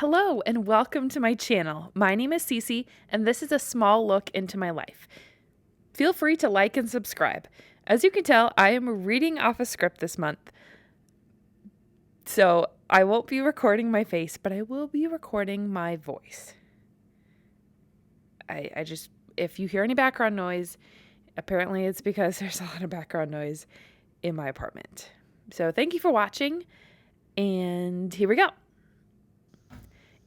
Hello and welcome to my channel. My name is Cece and this is a small look into my life. Feel free to like and subscribe. As you can tell, I am reading off a script this month. So I won't be recording my face, but I will be recording my voice. If you hear any background noise, apparently it's because there's a lot of background noise in my apartment. So thank you for watching, and here we go.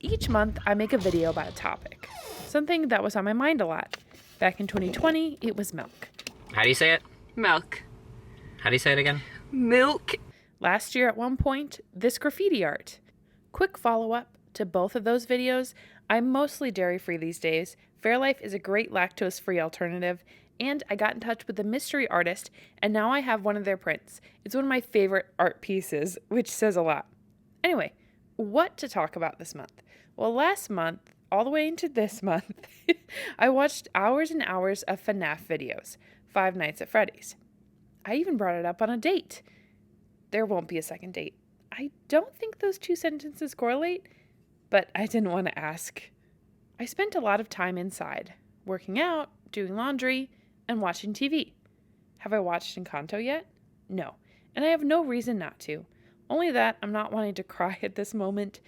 Each month, I make a video about a topic, something that was on my mind a lot. Back in 2020, it was milk. How do you say it? Milk. How do you say it again? Milk. Last year at one point, this graffiti art. Quick follow-up to both of those videos, I'm mostly dairy-free these days. Fairlife is a great lactose-free alternative, and I got in touch with a mystery artist, and now I have one of their prints. It's one of my favorite art pieces, which says a lot. Anyway, what to talk about this month? Well, last month, all the way into this month, I watched hours and hours of FNAF videos, Five Nights at Freddy's. I even brought it up on a date. There won't be a second date. I don't think those two sentences correlate, but I didn't want to ask. I spent a lot of time inside, working out, doing laundry, and watching TV. Have I watched Encanto yet? No, and I have no reason not to. Only that I'm not wanting to cry at this moment.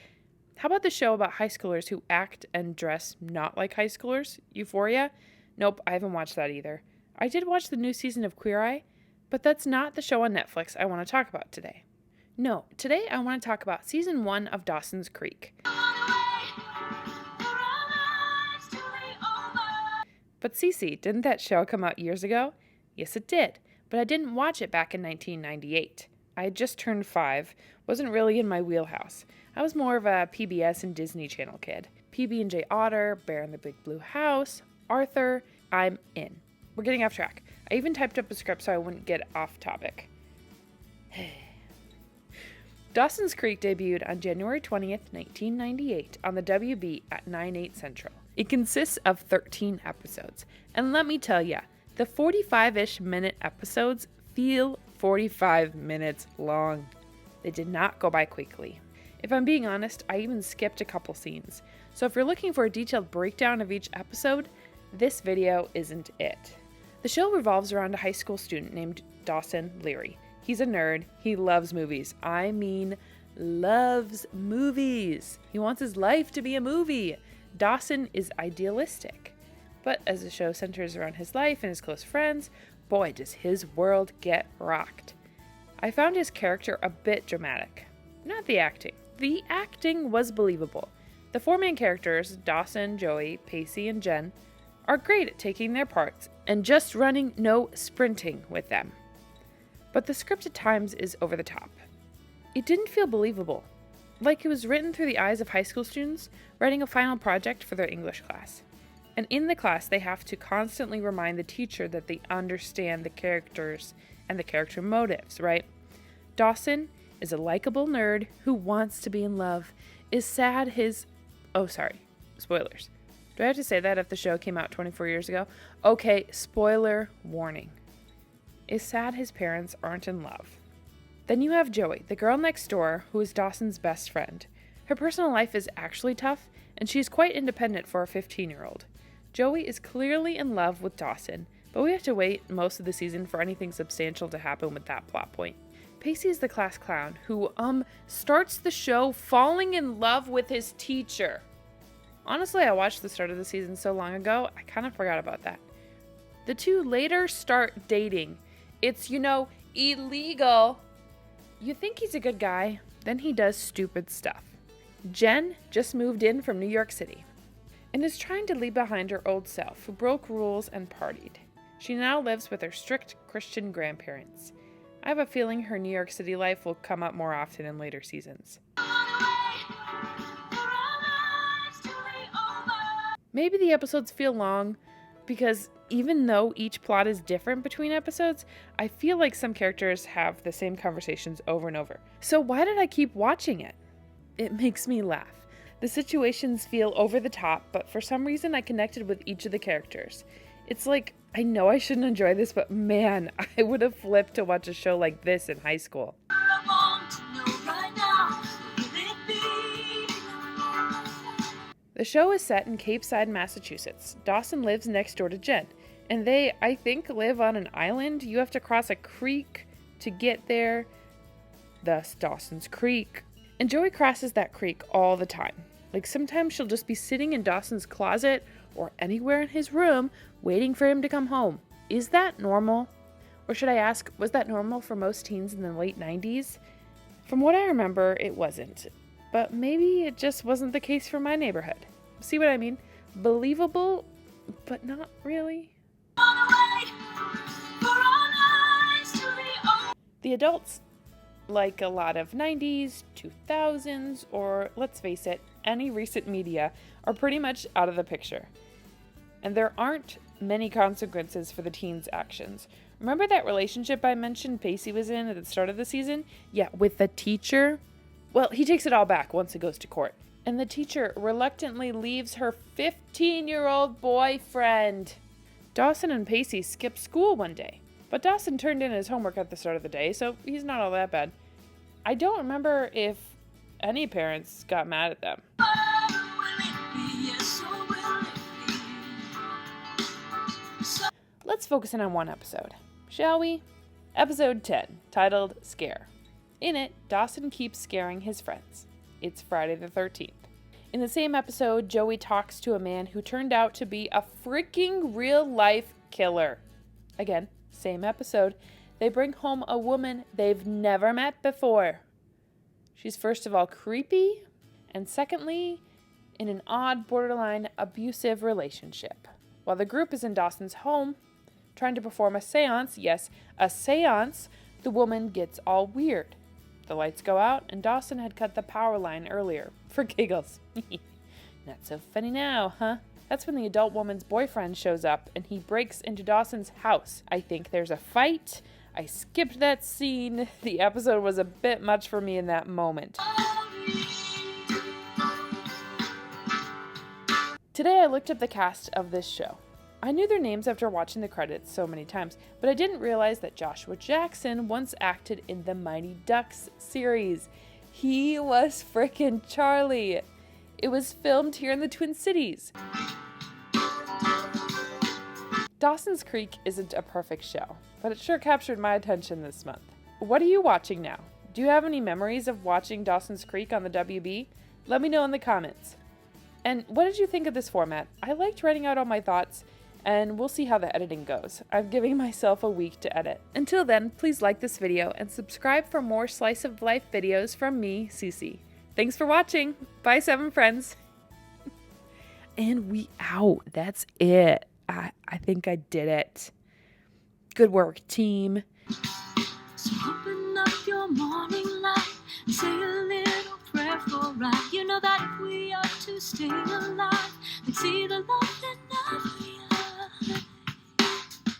How about the show about high schoolers who act and dress not like high schoolers? Euphoria? Nope, I haven't watched that either. I did watch the new season of Queer Eye, but that's not the show on Netflix I want to talk about today. No, today I want to talk about season 1 of Dawson's Creek. But Cece, didn't that show come out years ago? Yes, it did, but I didn't watch it back in 1998. I had just turned 5, wasn't really in my wheelhouse. I was more of a PBS and Disney Channel kid. PB&J Otter, Bear in the Big Blue House, Arthur, I'm in. We're getting off track. I even typed up a script so I wouldn't get off topic. Dawson's Creek debuted on January 20th, 1998 on the WB at 9/8 Central. It consists of 13 episodes, and let me tell ya, the 45-ish minute episodes feel 45 minutes long. They did not go by quickly. If I'm being honest, I even skipped a couple scenes. So if you're looking for a detailed breakdown of each episode, this video isn't it. The show revolves around a high school student named Dawson Leary. He's a nerd. He loves movies. I mean, loves movies. He wants his life to be a movie. Dawson is idealistic. But as the show centers around his life and his close friends, boy, does his world get rocked. I found his character a bit dramatic. Not the acting. The acting was believable. The 4 main characters, Dawson, Joey, Pacey, and Jen, are great at taking their parts and just running, no sprinting with them. But the script at times is over the top. It didn't feel believable, like it was written through the eyes of high school students writing a final project for their English class. And in the class, they have to constantly remind the teacher that they understand the characters and the character motives, right? Dawson is a likable nerd who wants to be in love, is sad spoilers. Do I have to say that if the show came out 24 years ago? Okay, spoiler warning. Is sad his parents aren't in love. Then you have Joey, the girl next door, who is Dawson's best friend. Her personal life is actually tough, and she is quite independent for a 15-year-old. Joey is clearly in love with Dawson, but we have to wait most of the season for anything substantial to happen with that plot point. Pacey is the class clown who, starts the show falling in love with his teacher. Honestly, I watched the start of the season so long ago, I kind of forgot about that. The two later start dating. It's, illegal. You think he's a good guy, then he does stupid stuff. Jen just moved in from New York City and is trying to leave behind her old self who broke rules and partied. She now lives with her strict Christian grandparents. I have a feeling her New York City life will come up more often in later seasons. Maybe the episodes feel long because even though each plot is different between episodes, I feel like some characters have the same conversations over and over. So why did I keep watching it? It makes me laugh. The situations feel over the top, but for some reason I connected with each of the characters. It's like, I know I shouldn't enjoy this, but man, I would have flipped to watch a show like this in high school. The show is set in Cape Side, Massachusetts. Dawson lives next door to Jen, and they, I think, live on an island. You have to cross a creek to get there, thus Dawson's Creek. And Joey crosses that creek all the time. Like sometimes she'll just be sitting in Dawson's closet or anywhere in his room waiting for him to come home. Is that normal? Or should I ask, was that normal for most teens in the late 90s? From what I remember, it wasn't. But maybe it just wasn't the case for my neighborhood. See what I mean? Believable, but not really. The adults, like a lot of 90s, 2000s, or let's face it, any recent media, are pretty much out of the picture. And there aren't many consequences for the teens' actions. Remember that relationship I mentioned Pacey was in at the start of the season? Yeah, with the teacher? Well, he takes it all back once it goes to court. And the teacher reluctantly leaves her 15-year-old boyfriend. Dawson and Pacey skipped school one day, but Dawson turned in his homework at the start of the day, so he's not all that bad. I don't remember if any parents got mad at them. Let's focus in on one episode, shall we? Episode 10, titled Scare. In it, Dawson keeps scaring his friends. It's Friday the 13th. In the same episode, Joey talks to a man who turned out to be a freaking real-life killer. Again, same episode. They bring home a woman they've never met before. She's first of all creepy, and secondly, in an odd, borderline abusive relationship. While the group is in Dawson's home, trying to perform a seance, yes, a seance, the woman gets all weird. The lights go out, and Dawson had cut the power line earlier, for giggles. Not so funny now, huh? That's when the adult woman's boyfriend shows up, and he breaks into Dawson's house. I think there's a fight. I skipped that scene. The episode was a bit much for me in that moment. Today I looked up the cast of this show. I knew their names after watching the credits so many times, but I didn't realize that Joshua Jackson once acted in the Mighty Ducks series. He was frickin' Charlie. It was filmed here in the Twin Cities. Dawson's Creek isn't a perfect show, but it sure captured my attention this month. What are you watching now? Do you have any memories of watching Dawson's Creek on the WB? Let me know in the comments. And what did you think of this format? I liked writing out all my thoughts, and we'll see how the editing goes. I'm giving myself a week to edit. Until then, please like this video and subscribe for more slice of life videos from me, Cece. Thanks for watching. Bye, 7 friends. And we out. That's it. I think I did it. Good work, team. So open up your morning light and say a little prayer for right. You know that if we are to stay alive, then see the love that never